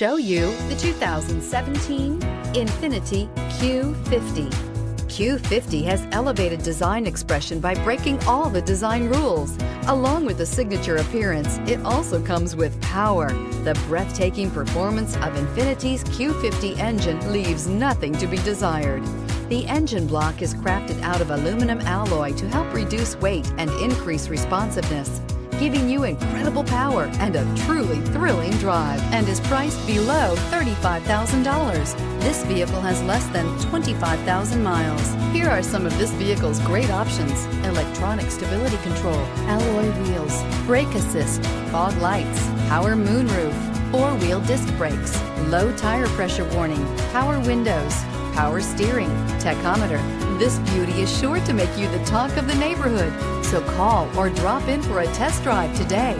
Show you the 2017 INFINITI Q50. Q50 has elevated design expression by breaking all the design rules. Along with the signature appearance, it also comes with power. The breathtaking performance of INFINITI's Q50 engine leaves nothing to be desired. The engine block is crafted out of aluminum alloy to help reduce weight and increase responsiveness, giving you incredible power and a truly thrilling drive, and is priced below $35,000. This vehicle has less than 25,000 miles. Here are some of this vehicle's great options: electronic stability control, alloy wheels, brake assist, fog lights, power moonroof, four-wheel disc brakes, low tire pressure warning, power windows, power steering, tachometer. This beauty is sure to make you the talk of the neighborhood. So call or drop in for a test drive today.